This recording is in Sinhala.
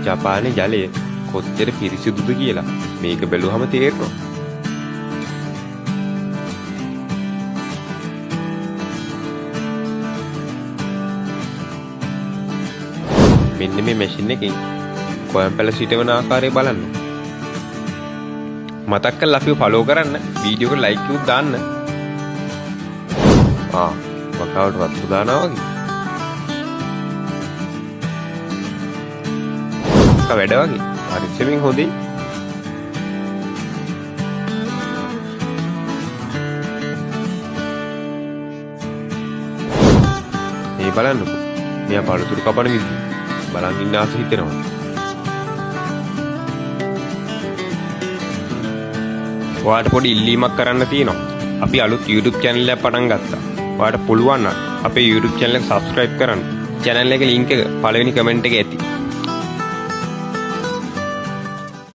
ජපානයේ ජලය කොච්චර පිරිසිදුද කියලා මේක බැලුවම තේරෙනවා. මෙන්න මේ මැෂින් එකෙන් කොයම් පැල සිටවන ආකාරය බලන්න. මතක් කරලා අපිව ෆලෝ කරන්න, වීඩියෝ එකට ලයික් උත් දාන්න. වකාවට වතුර දානවා වගේ. වැඩ වගේ පරිස්සමෙන් හොඳේ. මේ බලන්නකෝ, මෙයා පළතුරු කපන විදිහ බලන් ඉන්න ආස හිතෙනවා. ඔයාලට පොඩි ඉල්ලීමක් කරන්න තියෙනවා. අපි අලුත් YouTube channel එකක් පටන් ගත්තා. ඔයාලට පුළුවන් නම් අපේ YouTube channel එක subscribe කරන්න. channel එකේ link එක පළවෙනි comment එකේ ඇති.